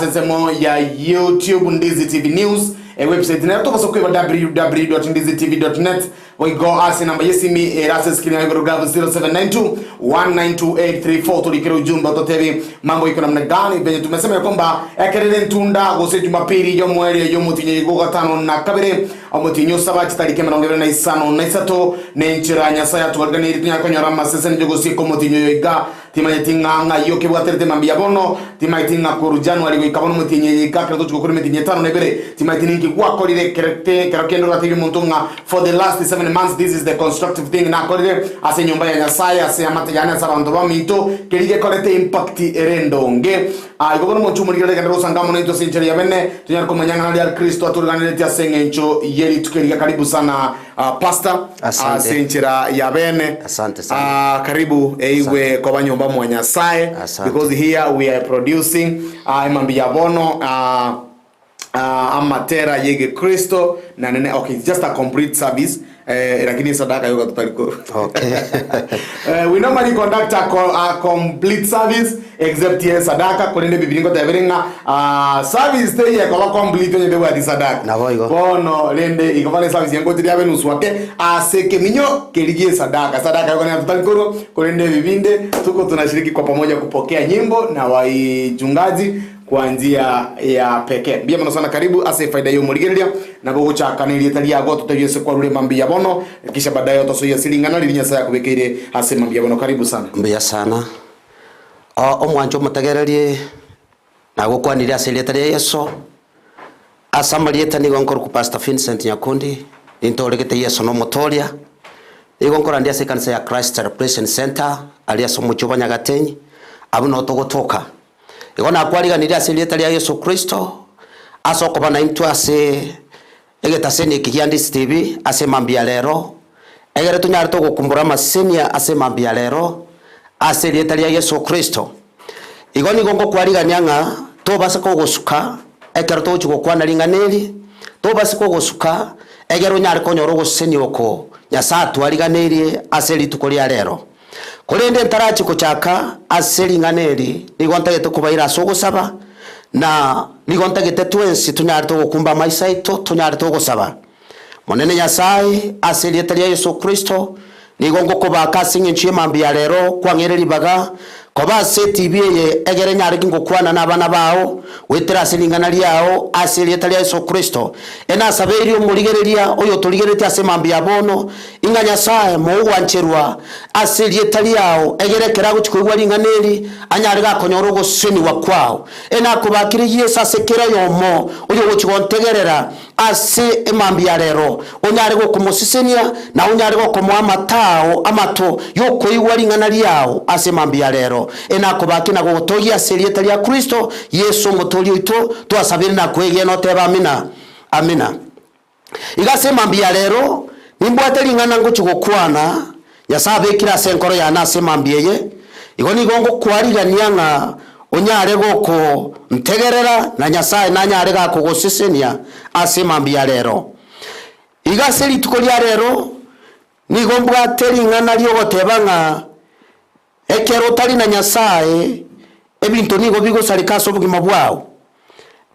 Sesemo ya YouTube Ndizi TV News website na toka kwa www.ndizitv.net we go as namba yesimi rasa screen ya Gavu 0792192834 tulikira ujumbe totevi mambo iko namna gani venye tumesema ya kwamba ekerere ntunda gose Jumapili yo mwele yo mutinye go gatano na kabere amutinyo sabati tarike 25 na isato nenchira nyasaya tuwaganiri tunyakonyora masese njogo siko mutinyo yiga timayetinga yoke bwaterete mambia bono timayetinga ku January wikabono mutinye yiga krato chukuri mutinye 5 nebere timayetingi kwa korire kerete kerakendo rativi muntunga for the last 7 months. This is the constructive thing na korire ase nyumba ya nyasaya ase amatejana sabantu bamito kerige korete impact erendonge igobono muchumurire kendo sangamo nito sincheri yabene tunyarko manyanga na Kristo aturganire tia sengencho yeli tukeriga karibu sana pastor sinchera yabene asante sana karibu ewe kwa nyumba mwa nyasaye because here we are producing imambi yabono amatera yege Kristo na nene okay just a complete service lakini sadaka yoga tutaliko okay we normally conduct a complete service except here sadaka kolende biblingo taberenga service te ye kola complete nye dewa di sadaka na boigo bono lende ikofane service yango tiri abe nuswake aseke minyo keligie sadaka yoga na tutaliko kolende bibinde tuko tunashiriki kwa pamoja kupokea nyimbo na waichungaji kwa njia ya pekee. Bia mno sana karibu ase faida yo murigeria na gogo cha kaneli tali yago tutayese kwa rule mambi ya bono kisha baadaye tosoya silingana linya saya kubekeire ase mambi ya bono karibu sana. Mbia sana. Omwanjo mutagererie na gukwanira ase letari Yesu. Asamalieta ni gonkor ku Pastor Vincent Nyakundi nintoregete Yesu no motoria. Igonkora ndia ase kanisa ya Christ Celebration Center alias Muchuba Nyagatenyi abuno togotoka. Igona kwariga niri ase lieta lia Yesu Kristo asoko bana intu ase egetaseni kigiandi TV ase mambia lero egere tunyari to gukumbura masenia ase mambia lero ase lieta lia Yesu Kristo igoni gongo kwariga nyanga to basa ko gusuka ekero to chuko kwana linganeri to basa ko gusuka egero nyari ko nyoro guseni oko nyasatu ariganerie ase lituko lia lero Kolende ntarachi kuchaka aseli nganeri nigontagete kubaira sogosaba na nigontagete twensi tunyari to gukumba maisaito tunyari to gusaba monene Nyasaye aseli etali Yesu Kristo nigongo kobaka singinchie mambia lero kwangereri baga koba TV ye egere nyari kingo kwana nabana bao wetera silingana liao aseli etali Yesu Kristo ena saberi omurigereria oyo tuligerete ase mambia bono inga Nyasaye mo wancherwa aseli etali yao egere kerago chikuigwa linganeri anyari gakonyoro goseni wakwao ena kubakire Yesu asekera yomo oyo gochigontegerera ase mambia lero onyari go kumusisenia na onyari go kumwamatao amato yokoigwa lingana liao ase mambia lero ena kubakina go togia serieta ya Kristo Yesu mutoli ito twasabiri na kwege no teba amina igase mambia lero nimbwate lingana ngo chigokwana yasabe kira senkoro ya nase mambieye igoni gongo kwariga nyanga onyare goko ntegerera na Nyasaye nanyare gako gosesenia ase mambia lero igase lituko lya lero nigombwa telingana lyo gotebanga ekero tali na Nyasaye ebintu nigo bigo salikaso bugima bwao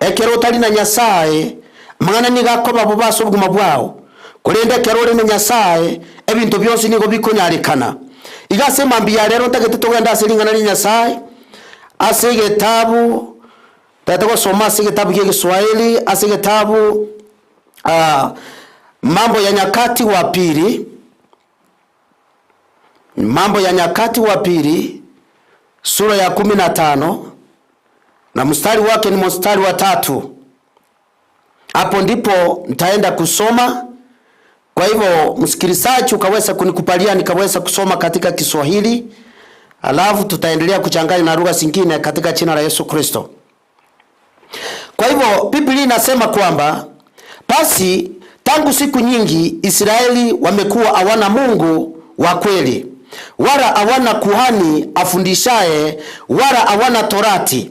ekero tali na Nyasaye mangana nigakoba bubaso bugima bwao kolende kerole na Nyasaye ebintu byose nigo bikonyarekana igase mambia lero tagete togenda asilingana ni Nyasaye asige tabu tatako soma asige tabu ya Kiswahili asige tabu Mambo ya Nyakati wa Pili Mambo ya Nyakati wa Pili sura ya 15 na mstari wake ni mstari wa 3. Hapo ndipo nitaenda kusoma. Kwa hivyo msikilizaji ukaweza kunikubalia nikaweza kusoma katika Kiswahili. Alafu tutaendelea kuchanganya na lugha zingine katika jina la Yesu Kristo. Kwa hivyo Biblia inasema kwamba basi tangu siku nyingi Israeli wamekuwa hawana Mungu wa kweli, wala hawana kuhani afundishaye, wala hawana torati.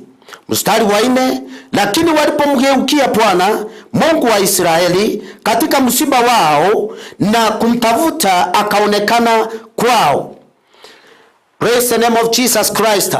Mstari wa 4, lakini walipomgeukia Bwana Mungu wa Israeli katika msiba wao na kumtafuta akaonekana kwao. Praise the name of Jesus Christ.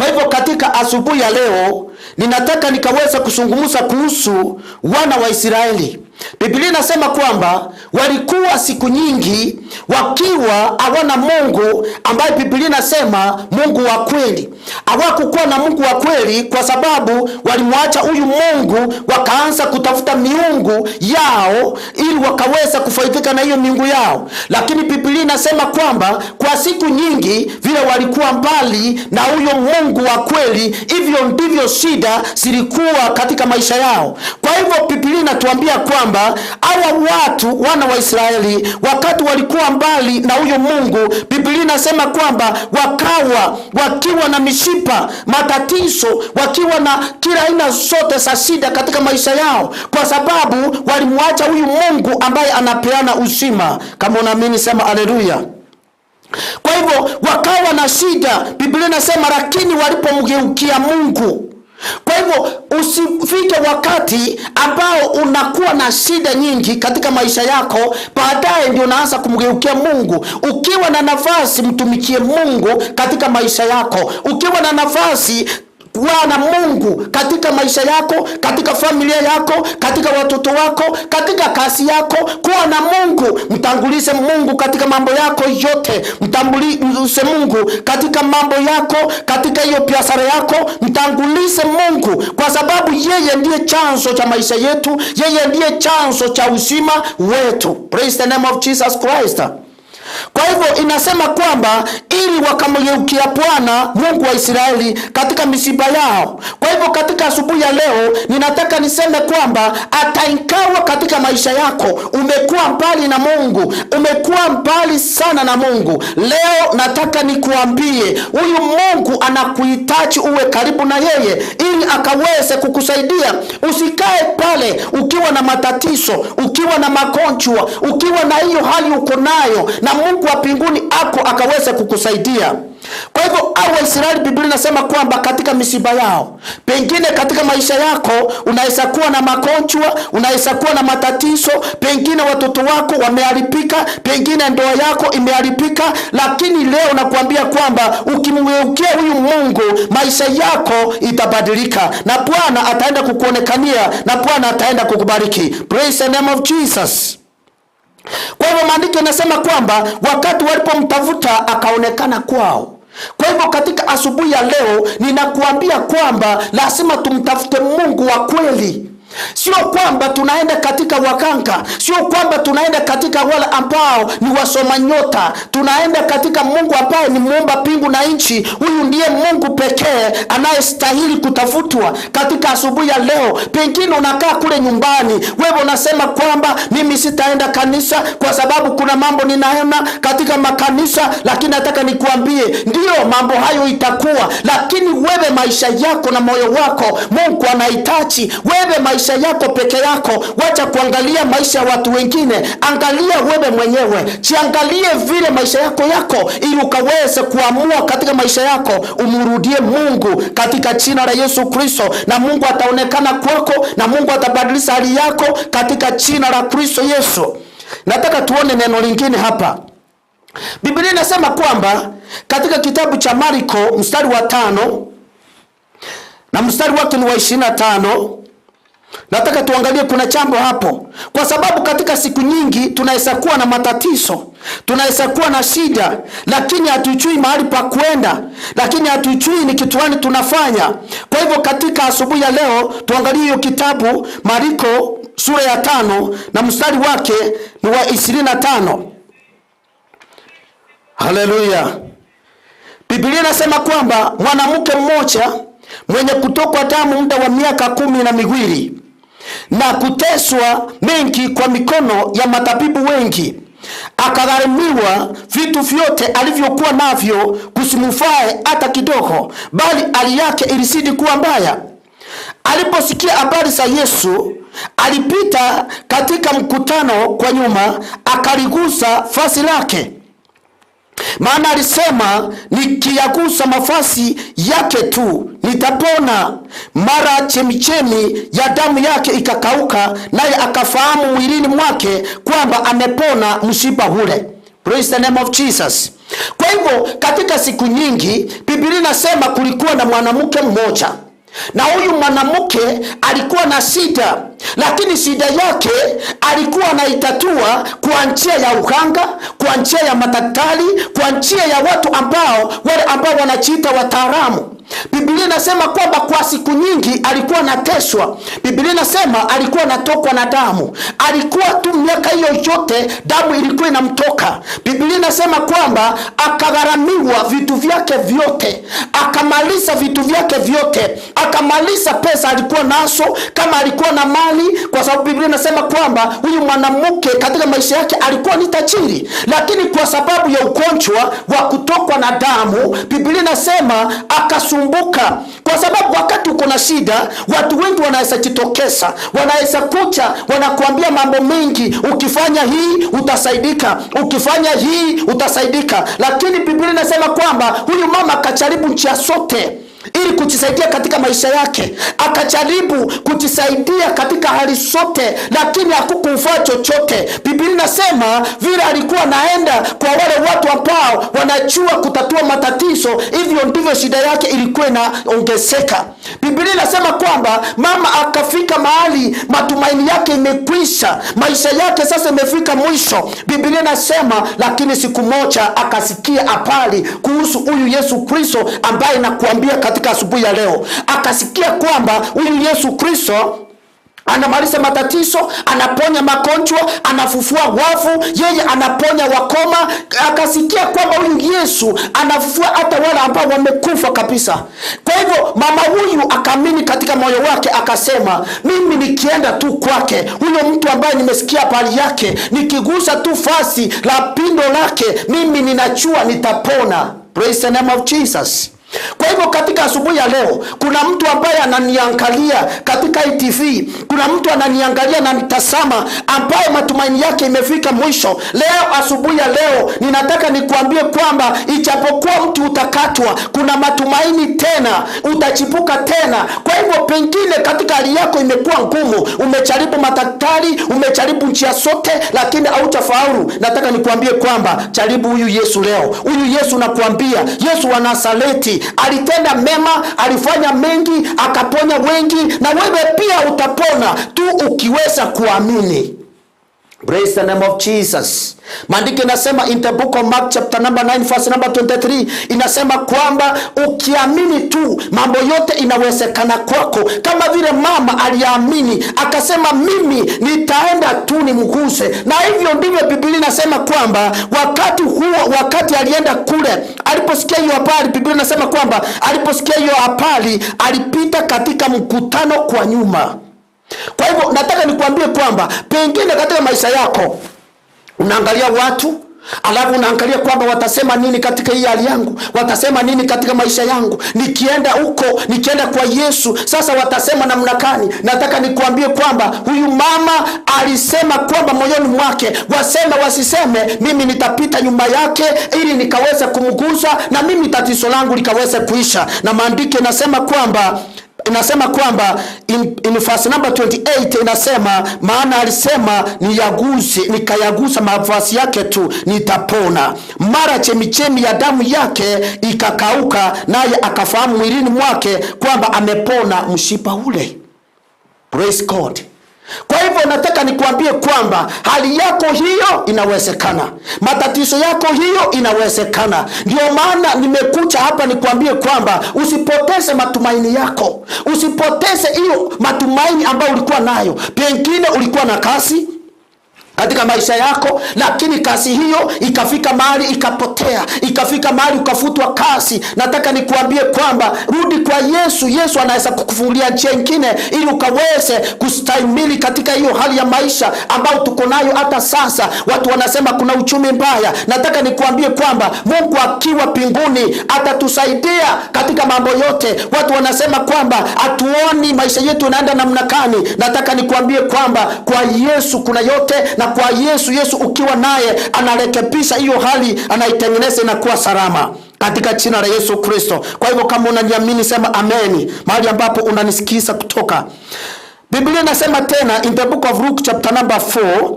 Kwa hivyo katika asubuhi ya leo ninataka nikaweza kuzungumza kuhusu wana wa Israeli. Biblia inasema kwamba walikuwa siku nyingi wakiwa hawana Mungu ambaye Biblia inasema Mungu wa kweli. Hawakukuwa na Mungu wa kweli kwa sababu walimwacha huyu Mungu, wakaanza kutafuta miungu yao ili wakaweza kufaidika na hiyo miungu yao. Lakini Biblia inasema kwamba kwa siku nyingi vile walikuwa mbali na huyo Mungu wa kweli, hivyo ndivyo shida zilikuwa katika maisha yao. Kwa hivyo Biblia inatuambia kwamba hawa watu wana wa Israeli wakati walikuwa mbali na huyo Mungu, Biblia inasema kwamba wakiwa na mishipa, matatizo, wakiwa na kila aina zote za shida katika maisha yao, kwa sababu walimwacha huyu Mungu ambaye anapeana uzima. Kama unaamini sema haleluya. Kwa hivyo wakawa na shida. Biblia inasema lakini walipomgeukia Mungu. Kwa hivyo usifike wakati ambao unakuwa na shida nyingi katika maisha yako, baadaye ndio unaanza kumgeukia Mungu. Ukiwa na nafasi, mtumikie Mungu katika maisha yako. Ukiwa na nafasi, kuwa na Mungu katika maisha yako, katika familia yako, katika watoto wako, katika kazi yako. Kuwa na Mungu, mtangulize Mungu katika mambo yako yote. Mtangulize Mungu katika mambo yako, katika hiyo biashara yako, mtangulize Mungu kwa sababu yeye ndiye chanzo cha maisha yetu, yeye ndiye chanzo cha uzima wetu. Praise the name of Jesus Christ. Kwa hivyo inasema kwamba ili wakamgeukia Bwana Mungu wa Israeli katika misiba yao. Kwa hivyo katika asubuhi ya leo ninataka niseme kwamba hata ingawa katika maisha yako umekuwa mbali na Mungu, umekuwa mbali sana na Mungu, leo nataka nikuambie huyu Mungu anakuhitaji uwe karibu na yeye ili akaweze kukusaidia. Usikae pale ukiwa na matatizo, ukiwa na magonjwa, ukiwa na hiyo hali uko nayo, na Mungu wa mbinguni ako akaweza kukusaidia. Kwa hivyo hao Waisraeli, Biblia inasema kwamba katika misiba yao, pengine katika maisha yako unaweza kuwa na magonjwa, unaweza kuwa na matatizo, pengine watoto wako wameharibika, pengine ndoa yako imeharibika, lakini leo nakuambia kwamba ukimgeukia huyu Mungu, maisha yako itabadilika na Bwana ataenda kukuonekania na Bwana ataenda kukubariki. Praise the name of Jesus. Kwa hivyo maandiko yanasema kwamba wakati walipomtafuta akaonekana kwao. Kwa hivyo katika asubuhi ya leo ninakuambia kwamba lazima tumtafute Mungu wa kweli. Sio kwamba tunaenda katika waganga, sio kwamba tunaenda katika wale ambao ni wasoma nyota. Tunaenda katika Mungu ambaye ni muumba mbingu na nchi. Huyu ndiye Mungu pekee anayestahili kutafutwa katika asubuhi ya leo. Pengine unakaa kule nyumbani, wewe unasema kwamba mimi sitaenda kanisa kwa sababu kuna mambo ninaona katika makanisa, lakini nataka nikuambie ndio mambo hayo itakuwa, lakini wewe maisha yako na moyo wako Mungu anahitaji. Wewe maisha yako peke yako, wacha kuangalia maisha ya watu wengine, angalia wewe mwenyewe. Jiangalie vile maisha yako ili ukaweze kuamua katika maisha yako umrudie Mungu katika jina la Yesu Kristo, na Mungu ataonekana kwako na Mungu atabadilisha hali yako katika jina la Kristo Yesu. Nataka tuone neno lingine hapa. Biblia inasema kwamba katika kitabu cha Marko mstari wa 5 na mstari wake ni wa 25. Nataka tuangalie kuna jambo hapo, kwa sababu katika siku nyingi tunaweza kuwa na matatizo, tunaweza kuwa na shida, lakini hatujui mahali pa kwenda, lakini hatujui ni kitu gani tunafanya. Kwa hivyo katika asubuhi ya leo tuangalie hiyo kitabu Marko sura ya 5 na mstari wake ni wa 25. Haleluya. Biblia inasema kwamba mwanamke mmoja mwenye kutokwa damu muda wa miaka 12 na kuteswa mengi kwa mikono ya matabibu wengi, akagharimiwa vitu vyote alivyokuwa navyo, kusimfae hata kidogo, bali hali yake ilizidi kuwa mbaya. Aliposikia habari za Yesu, alipita katika mkutano kwa nyuma, akaligusa vazi lake, maana alisema nikiyagusa mavazi yake tu nitapona. Mara chemichemi ya damu yake ikakauka, naye akafahamu mwilini mwake kwamba amepona msiba ule. Praise the name of Jesus. Kwa hivyo katika siku nyingi Biblia inasema kulikuwa na mwanamke mmoja, na huyu mwanamke alikuwa na shida, lakini shida yake alikuwa anaitatua kwa njia ya uganga, kwa njia ya madaktari, kwa njia ya watu wale ambao wanajiita wataalamu. Biblia inasema kwamba kwa siku nyingi alikuwa anateswa. Biblia inasema alikuwa anatokwa na damu. Alikuwa tu miaka hiyo yote damu ilikuwa inamtoka. Biblia inasema kwamba akagharamiwa vitu vyake vyote, akamaliza vitu vyake vyote, akamaliza pesa alikuwa nazo, kama alikuwa na mali, kwa sababu Biblia inasema kwamba huyu mwanamke katika maisha yake alikuwa ni tajiri, lakini kwa sababu ya ugonjwa wa kutokwa na damu, Biblia inasema akasumbuka. Kwa sababu wakati uko na shida, watu wengi wanaweza jitokeza, wanaweza kucha, wanakuambia mambo mengi, ukifanya hii utasaidika, ukifanya hii utasaidika. Lakini Biblia inasema kwamba huyu mama akajaribu njia zote ili kujisaidia katika maisha yake, akajaribu kujisaidia katika hali zote, lakini hakukufaa chochote. Biblia inasema vile alikuwa naenda kwa wale watu ambao wanajua kutatua matatizo, hivyo ndivyo shida yake ilikuwa inaongezeka. Biblia inasema kwamba mama akafika mahali matumaini yake imekwisha, maisha yake sasa imefika mwisho. Biblia inasema lakini siku moja akasikia habari kuhusu huyu Yesu Kristo ambaye nakuambia katika asubuhi ya leo. Akasikia kwamba huyu Yesu Kristo anamaliza matatizo, anaponya magonjwa, anafufua wafu, yeye anaponya wakoma. Akasikia kwamba huyu Yesu anafufua hata wale ambao wamekufa kabisa. Kwa hivyo mama huyu akaamini katika moyo wake, akasema mimi nikienda tu kwake, huyo mtu ambaye nimesikia habari yake, nikigusa tu fasi la pindo lake, mimi ninajua nitapona. Praise the name of Jesus. Kwa hivyo katika asubuhi ya leo kuna mtu ambaye ananiangalia katika ITV, kuna mtu ananiangalia na nitazama ambaye matumaini yake imefika mwisho. Leo asubuhi ya leo ninataka nikuambie kwamba ijapokuwa mtu utakatwa, kuna matumaini tena, utachipuka tena. Kwa hivyo pengine katika hali yako imekuwa ngumu, umejaribu madaktari, umejaribu njia zote, lakini hautafaulu. Nataka nikuambie kwamba jaribu huyu Yesu leo. Huyu Yesu nakuambia, Yesu wa Nazareti alitenda mema, alifanya mengi, akaponya wengi, na wewe pia utapona tu ukiweza kuamini. Praise the name of Jesus. Maandiko inasema in the book of Mark chapter number 9 verse number 23, inasema kwamba ukiamini tu mambo yote inawezekana kwako. Kama vile mama aliamini akasema mimi nitaenda tu nimguse, na hivyo ndivyo Biblia inasema kwamba wakati alienda kule, aliposikia hiyo habari, Biblia inasema kwamba aliposikia hiyo habari alipita katika mkutano kwa nyuma. Kwa hivyo nataka nikuambie kwamba pengine katika maisha yako unaangalia watu, alafu unaangalia kwamba watasema nini katika hii hali yangu, watasema nini katika maisha yangu, nikienda huko, nikienda kwa Yesu sasa watasema namna gani? Nataka nikuambie kwamba huyu mama alisema kwamba moyoni mwake, waseme wasiseme, mimi nitapita nyuma yake ili nikaweze kumgusa na mimi tatizo langu likaweze kuisha. Na maandiko inasema kwamba in verse number 28 inasema, maana alisema nikayagusa mavazi yake tu nitapona. Mara chemichemi ya damu yake ikakauka, naye akafahamu mwilini mwake kwamba amepona mshipa ule. Praise God. Kwa hivyo nataka nikuambie kwamba hali yako hiyo inawezekana, matatizo yako hiyo inawezekana. Ndio maana nimekuja hapa nikuambie kwamba usipoteze matumaini yako, usipoteze hiyo matumaini ambayo ulikuwa nayo. Pengine ulikuwa na kazi katika maisha yako, lakini kazi hiyo ikafika mahali ikapotea, ikafika mahali ukafutwa kazi. Nataka nikuambie kwamba rudi kwa Yesu. Yesu anaweza kukufungulia njia nyingine ili ukaweze kustahimili katika hiyo hali ya maisha ambayo tuko nayo hata sasa. Watu wanasema kuna uchumi mbaya. Nataka nikuambie kwamba Mungu akiwa mbinguni atatusaidia katika mambo yote. Watu wanasema kwamba hatuoni maisha yetu yanaenda namna gani. Nataka nikuambie kwamba kwa Yesu kuna yote, na kwa Yesu ukiwa naye anarekebisha hiyo hali, anaitengeneza na kuwa salama katika jina la Yesu Kristo. Kwa hivyo kama unaniamini sema ameni mahali ambapo unanisikiza kutoka. Biblia inasema tena in the book of Luke chapter number 4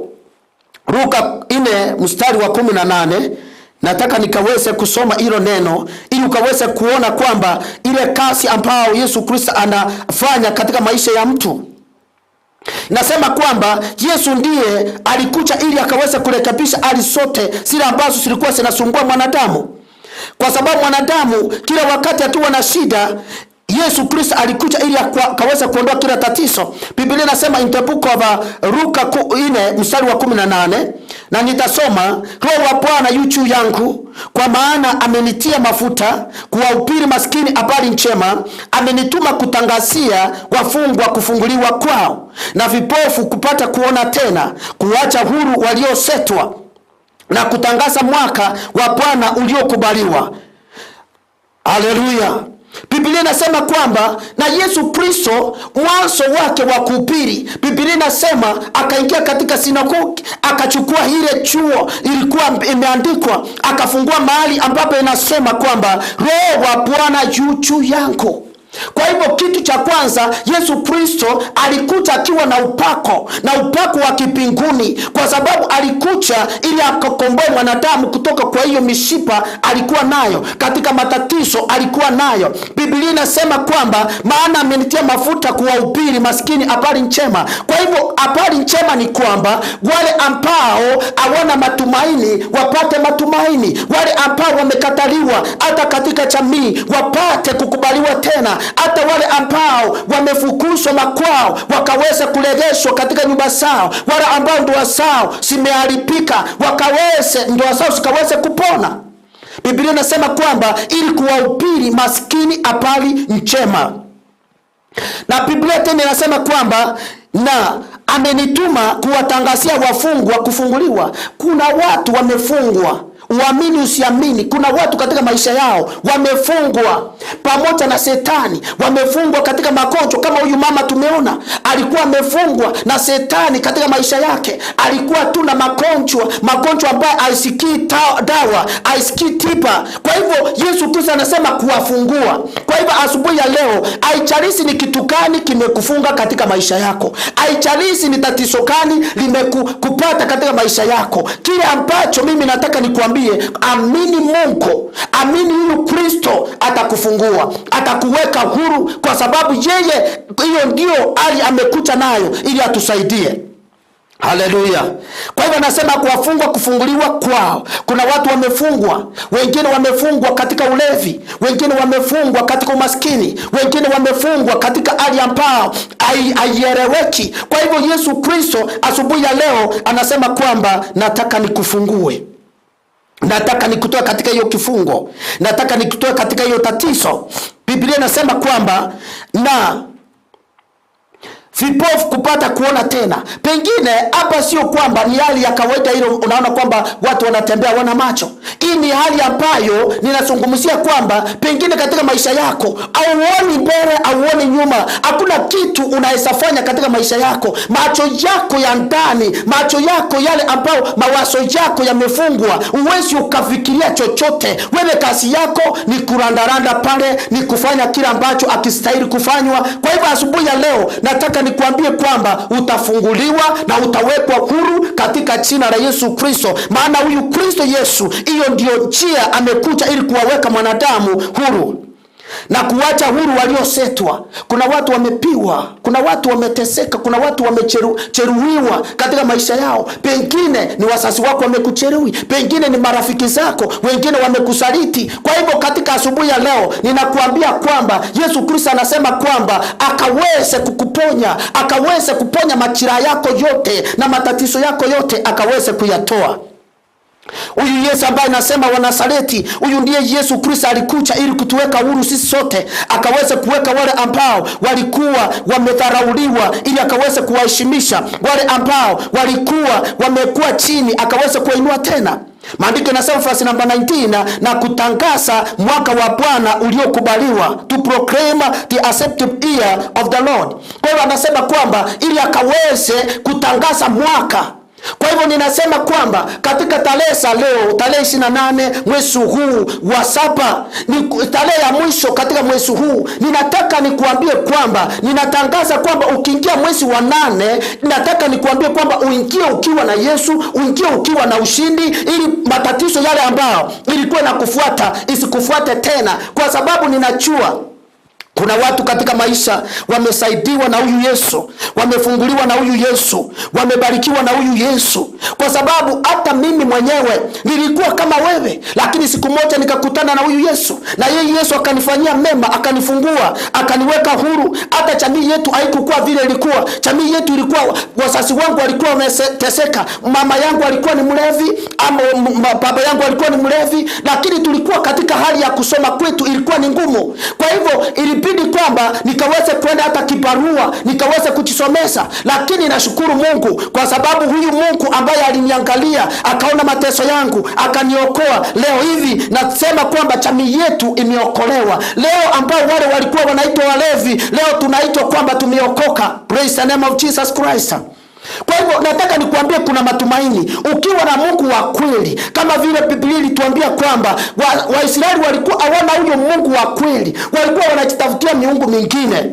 Luka 4 mstari wa 18, nataka nikaweze kusoma hilo neno ili ukaweze kuona kwamba ile kazi ambayo Yesu Kristo anafanya katika maisha ya mtu. Nasema kwamba Yesu ndiye alikuja ili akaweze kurekebisha hali zote zile ambazo zilikuwa zinasumbua mwanadamu. Kwa sababu mwanadamu kila wakati akiwa na shida, Yesu Kristo alikuja ili akaweza kuondoa kila tatizo. Biblia inasema in the book of Luka 4 mstari wa 18, na nitasoma: Roho wa Bwana yu juu yangu, kwa maana amenitia mafuta kuwahubiri maskini habari njema, amenituma kutangazia wafungwa kufunguliwa kwao, na vipofu kupata kuona tena, kuacha huru waliosetwa, na kutangaza mwaka wa Bwana uliokubaliwa. Haleluya. Biblia inasema kwamba na Yesu Kristo mwanzo wake wa kuhubiri, Biblia inasema akaingia katika sinagogi, akachukua ile chuo ilikuwa imeandikwa, akafungua mahali ambapo inasema kwamba Roho wa Bwana yu juu yangu. Kwa hivyo kitu cha kwanza, Yesu Kristo alikuja akiwa na upako wa kipinguni, kwa sababu alikuja ili akakomboe mwanadamu kutoka kwa hiyo mishipa alikuwa nayo, katika matatizo alikuwa nayo. Biblia inasema kwamba maana amenitia mafuta kuwahubiri maskini habari njema. Kwa hivyo habari njema ni kwamba wale ambao hawana matumaini wapate matumaini, wale ambao wamekataliwa hata katika jamii wapate kukubaliwa tena, hata wale ambao wamefukuzwa makwao wakaweza kuregeshwa katika nyumba zao, wale ambao ndoa zao zimeharibika ndoa zao zikaweze kupona. Biblia inasema kwamba ili kuwahubiri maskini habari njema. Na Biblia tena inasema kwamba na amenituma kuwatangazia wafungwa kufunguliwa. Kuna watu wamefungwa, uamini usiamini, kuna watu katika maisha yao wamefungwa pamoja na Shetani, wamefungwa katika magonjwa. Kama huyu mama tumeona alikuwa amefungwa na Shetani katika maisha yake, alikuwa tu na magonjwa ambayo haisikii dawa, haisikii tiba. Kwa hivyo Yesu Kristo anasema kuwafungua. Kwa hivyo asubuhi ya leo, haijalishi ni kitu gani kimekufunga katika maisha yako, haijalishi ni tatizo gani limekupata katika maisha yako, kile ambacho mimi nataka nikuambie, amini Mungu, amini huyu Kristo atakufungua, atakuweka huru, kwa sababu yeye hiyo ndio hali amekuja nayo ili atusaidie. Haleluya. Kwa hivyo anasema kuwafungwa kufunguliwa kwao. Kuna watu wamefungwa, wengine wamefungwa katika ulevi, wengine wamefungwa katika umaskini, wengine wamefungwa katika hali ambao haieleweki. Kwa hivyo Yesu Kristo asubuhi ya leo anasema kwamba nataka nikufungue, nataka nikutoe katika hiyo kifungo, nataka nikutoe katika hiyo tatizo. Biblia inasema kwamba na vipofu kupata kuona tena. Pengine hapa sio kwamba ni hali ya kawaida hilo, unaona kwamba watu wanatembea wana macho. Hii ni hali ambayo ninazungumzia kwamba pengine katika maisha yako auoni mbele, auoni nyuma, hakuna kitu unaweza fanya katika maisha yako. Macho yako ya ndani, macho yako yale ambao mawazo yako yamefungwa, uwezi ukafikiria chochote. Wewe kazi yako ni kurandaranda pale, ni kufanya kila ambacho akistahili kufanywa. Kwa hivyo asubuhi ya leo nataka nikuambie kwamba utafunguliwa na utawekwa huru katika jina la Yesu Kristo. Maana huyu Kristo Yesu, hiyo ndio njia amekuja ili kuwaweka mwanadamu huru na kuacha huru waliosetwa. Kuna watu wamepiwa, kuna watu wameteseka, kuna watu wamejeruhiwa katika maisha yao. Pengine ni wazazi wako wamekujeruhi, pengine ni marafiki zako, wengine wamekusaliti. Kwa hivyo katika asubuhi ya leo ninakuambia kwamba Yesu Kristo anasema kwamba akaweze kukuponya, akaweze kuponya majeraha yako yote na matatizo yako yote akaweze kuyatoa. Huyu Yesu ambaye nasema wa Nazareti, huyu ndiye Yesu Kristo alikuja ili kutuweka huru sisi sote, akaweze kuweka wale ambao walikuwa wamedharauliwa ili akaweze kuwaheshimisha, wale ambao walikuwa wamekuwa chini akaweze kuinua tena. Maandiko yanasema verse number 19, na kutangaza mwaka wa Bwana uliokubaliwa, to proclaim the accepted year of the Lord. Kwa hiyo anasema kwamba ili akaweze kutangaza mwaka Kwa hivyo ninasema kwamba katika tarehe za leo, tarehe 28 mwezi huu wa 7, ni tarehe ya mwisho katika mwezi huu, ninataka nikuambie kwamba ninatangaza kwamba ukiingia mwezi wa 8, ninataka nikuambie kwamba uingie ukiwa na Yesu, uingie ukiwa na ushindi, ili matatizo yale ambayo ilikuwa na kufuata isikufuate tena, kwa sababu ninajua kuna watu katika maisha wamesaidiwa na huyu Yesu, wamefunguliwa na huyu Yesu, wamebarikiwa na huyu Yesu. Kwa sababu hata mimi mwenyewe nilikuwa kama wewe, lakini siku moja nikakutana na huyu Yesu, na yeye Yesu akanifanyia mema, akanifungua, akaniweka huru. Hata jamii yetu haikuwa vile ilikuwa. Jamii yetu ilikuwa, wazazi wangu walikuwa wameteseka, mama yangu alikuwa ni mlevi, ama baba yangu alikuwa ni mlevi, lakini tulikuwa katika hali ya kusoma kwetu ilikuwa ni ngumu. Kwa hivyo ilibidi kwamba nikaweze kwenda hata kibarua nikaweze kujisomesha, lakini nashukuru Mungu kwa sababu huyu Mungu ambaye aliniangalia akaona mateso yangu akaniokoa. Leo hivi nasema kwamba jamii yetu imeokolewa. Leo ambao wale walikuwa wanaitwa walevi, leo tunaitwa kwamba tumeokoka. Praise the name of Jesus Christ. Kwa hivyo nataka nikuambie kuna matumaini ukiwa na Mungu wa kweli, kama vile Biblia ilituambia kwamba Waisraeli walikuwa hawana huyo Mungu wa kweli, walikuwa wanajitafutia miungu mingine,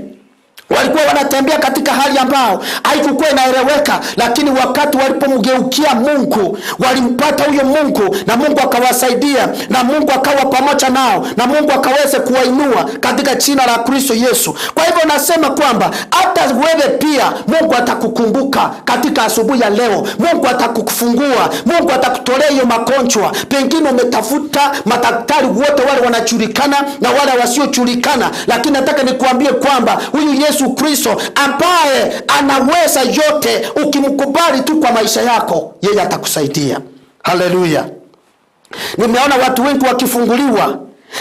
walikuwa wanatembea katika hali ambao haikuwa inaeleweka, lakini wakati walipomgeukia Mungu walimpata huyo Mungu, na Mungu akawasaidia, na Mungu akawa pamoja nao, na Mungu akaweze kuwainua katika jina la Kristo Yesu. Kwa hivyo nasema kwamba hata wewe pia Mungu atakukumbuka katika asubuhi ya leo. Mungu atakufungua, Mungu atakutolea hiyo magonjwa. Pengine umetafuta madaktari wote wale wanajulikana na wale wasiojulikana, lakini nataka nikuambie kwamba huyu Yesu Kristo ambaye anaweza yote, ukimkubali tu kwa maisha yako, yeye atakusaidia. Haleluya. Nimeona watu wengi wakifunguliwa.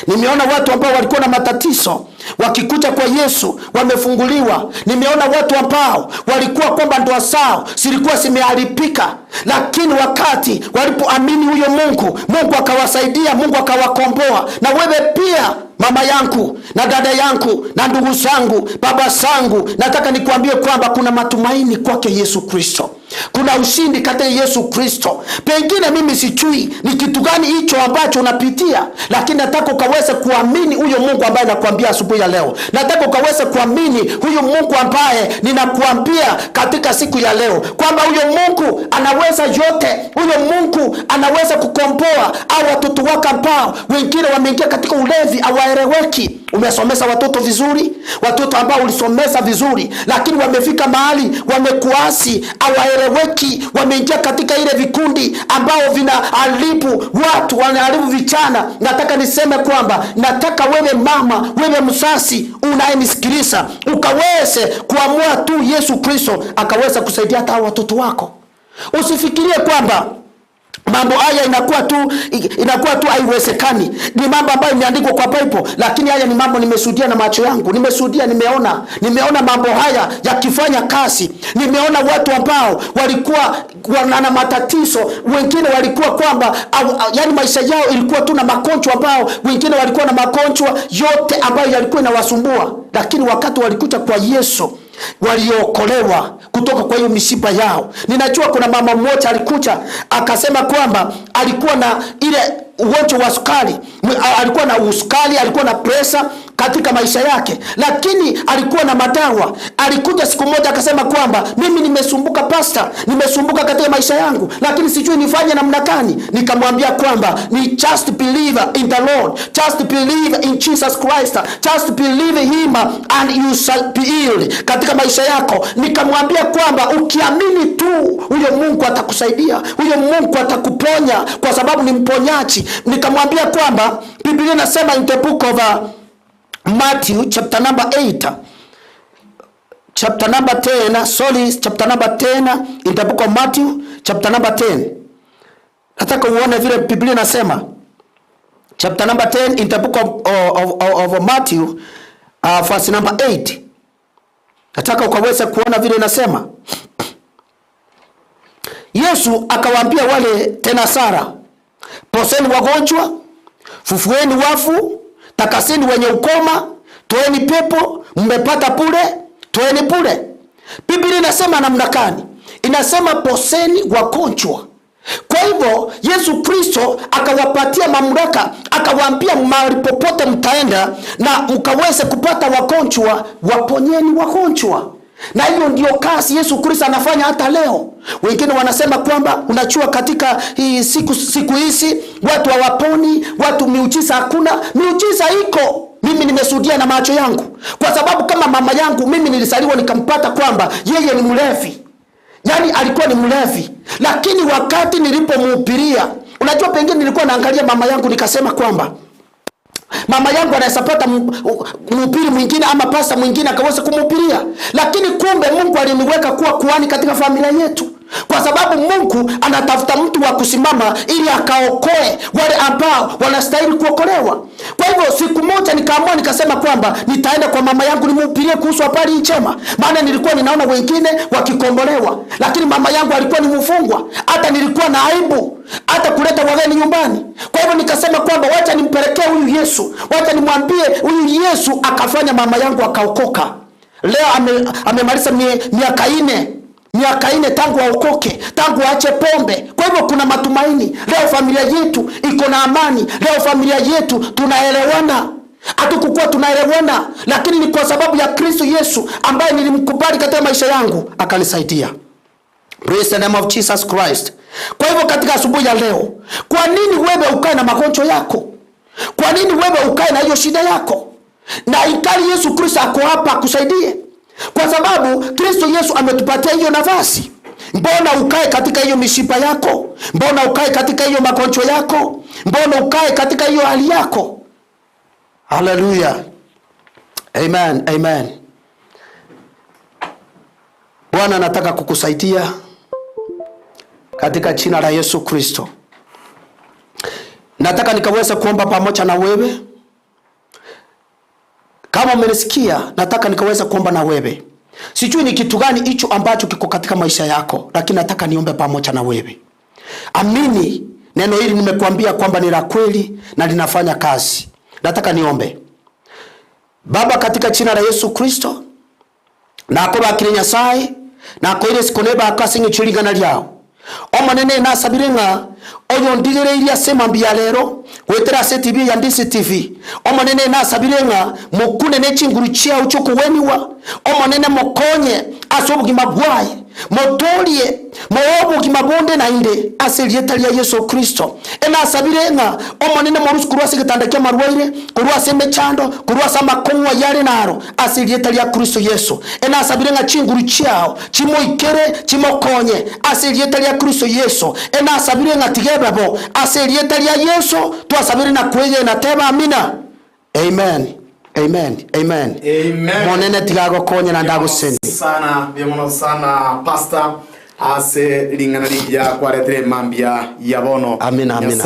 Nimeona watu ambao walikuwa na matatizo wakikuja kwa Yesu wamefunguliwa. Nimeona watu ambao walikuwa kwamba ndoa zao zilikuwa zimeharibika, lakini wakati walipoamini huyo Mungu, Mungu akawasaidia, Mungu akawakomboa. Na wewe pia mama yangu na dada yangu na ndugu zangu, baba zangu, nataka nikuambie kwamba kuna matumaini kwake Yesu Kristo. Kuna ushindi katika Yesu Kristo. Pengine mimi sijui ni kitu gani hicho ambacho unapitia, lakini nataka ukaweze kuamini huyo Mungu ambaye nakuambia asubuhi ya leo. Nataka ukaweze kuamini huyo Mungu ambaye ninakuambia katika siku ya leo kwamba huyo Mungu anaweza yote. Huyo Mungu anaweza kukomboa au watoto wako ambao wengine wameingia katika ulevi hawaeleweki. Umesomesa watoto vizuri, watoto ambao ulisomesa vizuri, lakini wamefika mahali wamekuasi, hawaeleweki, wameingia katika ile vikundi ambao vinaharibu watu, wanaharibu vijana. Nataka niseme kwamba nataka wewe mama, wewe msasi unayenisikiliza, ukaweze kuamua tu Yesu Kristo akaweza kusaidia hata watoto wako. Usifikirie kwamba mambo haya inakuwa tu haiwezekani. Ni mambo ambayo imeandikwa kwa Bible, lakini haya ni mambo nimeshuhudia na macho yangu. Nimeona mambo haya yakifanya kazi. Nimeona watu ambao walikuwa wana matatizo, wengine walikuwa kwamba yani maisha yao ilikuwa tu na magonjwa, ambao wengine walikuwa na magonjwa yote ambayo yalikuwa inawasumbua, lakini wakati walikuja kwa Yesu waliokolewa kutoka kwa hiyo mishipa yao. Ninajua kuna mama mmoja alikuja akasema kwamba alikuwa na ile ugonjwa wa sukari, alikuwa na usukari, alikuwa na pressure katika maisha yake, lakini alikuwa na madawa. Alikuja siku moja akasema kwamba mimi nimesumbuka pastor, nimesumbuka katika maisha yangu, lakini sijui nifanye namna gani. Nikamwambia kwamba ni just believe in the Lord, just believe in Jesus Christ, just believe him and you shall be healed katika maisha yako. Nikamwambia kwamba ukiamini tu huyo Mungu atakusaidia, huyo Mungu atakuponya kwa sababu ni mponyaji. Nikamwambia kwamba Biblia inasema in the book of Matthew chapter number 8, chapter number 10, chapter number 10 in the book of Matthew chapter number 10. Nataka uone vile Biblia inasema. Chapter number 10 in the book of Matthew verse number 8. Nataka ukaweze kuona vile inasema. Yesu akawaambia wale tena Sara, poseni wagonjwa, fufueni wafu, takaseni wenye ukoma, toeni pepo, mmepata bure, toeni bure. Biblia inasema namna gani? inasema poseni wagonjwa. Kwa hivyo Yesu Kristo akawapatia mamlaka, akawaambia mahali popote mtaenda na mkaweze kupata wagonjwa, waponyeni wagonjwa. Na hiyo ndio kazi Yesu Kristo anafanya hata leo. Wengine wanasema kwamba unachua katika hii siku hizi watu hawaponi, watu miujiza hakuna. Miujiza iko. Mimi nimeshuhudia na macho yangu. Kwa sababu kama mama yangu mimi nilisaliwa nikampata kwamba yeye ni mlevi. Yani alikuwa ni mlevi. Lakini wakati nilipomhubiria, unajua pengine nilikuwa naangalia mama yangu nikasema kwamba mama yangu anaweza pata mhubiri mwingine ama pasta mwingine akaweza kumhubiria. Lakini kumbe Mungu aliniweka kuwa kuhani katika familia yetu. Kwa sababu Mungu anatafuta mtu wa kusimama ili akaokoe wale ambao wanastahili kuokolewa. Kwa hivyo siku moja nikaamua nikasema kwamba nitaenda kwa mama yangu nimhubirie kuhusu habari njema. Maana nilikuwa ninaona wengine wakikombolewa, lakini mama yangu alikuwa ni mfungwa. Hata nilikuwa na aibu hata kuleta wageni nyumbani. Kwa hivyo nikasema kwamba wacha nimpelekee huyu Yesu. Wacha nimwambie huyu Yesu akafanya mama yangu akaokoka. Leo amemaliza miaka 4 tangu aokoke, tangu aache pombe. Kwa hivyo kuna matumaini. Leo familia yetu iko na amani. Leo familia yetu tunaelewana. Hatukukuwa tunaelewana, lakini ni kwa sababu ya Kristo Yesu ambaye nilimkubali katika maisha yangu akanisaidia. Praise the name of Jesus Christ. Kwa hivyo katika asubuhi ya leo, kwa nini wewe ukae na magonjwa yako? Kwa nini wewe ukae na hiyo shida yako? Na ikali Yesu Kristo ako hapa akusaidie. Kwa sababu Kristo Yesu ametupatia hiyo nafasi. Mbona ukae katika hiyo mishipa yako? Mbona ukae katika hiyo magonjwa yako? Mbona ukae katika hiyo hali yako? Hallelujah. Amen. Amen. Bwana anataka kukusaidia katika jina la Yesu Kristo. Nataka nikaweza kuomba pamoja na wewe. Kama umenisikia, nataka nikaweza kuomba na wewe. Sijui ni kitu gani hicho ambacho kiko katika maisha yako, lakini nataka niombe pamoja na wewe. Amini neno hili nimekuambia kwamba ni la kweli na linafanya kazi. Nataka niombe. Baba, katika jina la Yesu Kristo, nakoba kirinya sai na koire sikoneba akasinge chulingana lyao. Omanene nasabirenga oyo ndigere ilia sema mbia lero wetera CTV ya Ndisi TV. Omanene nasabirenga mukune nechinguru chia uchuku weniwa. Omanene mokonye asobu kimabwaye motolie moobu kimabonde na inde asilietalia Yesu Kristo. Ena sabirenga omanene morusu kuruwasi kitandakia maruwaire kuruwasi mechando kuruwasi makonwa yale naro asilietalia Kristo Yesu. Ena sabirenga chinguru chiao chimo ikere chimo konye asilietalia Kristo Yesu. Ena sabirenga tigebabo asilietalia Yesu tuasabiri na kwege na teba. Amina. Amen. Amen. Amen. Amen. Monene tigago konye na ndago sendi. Sana pastor ase lingana lijia kwa retre mambia yabono. Amina. Amina.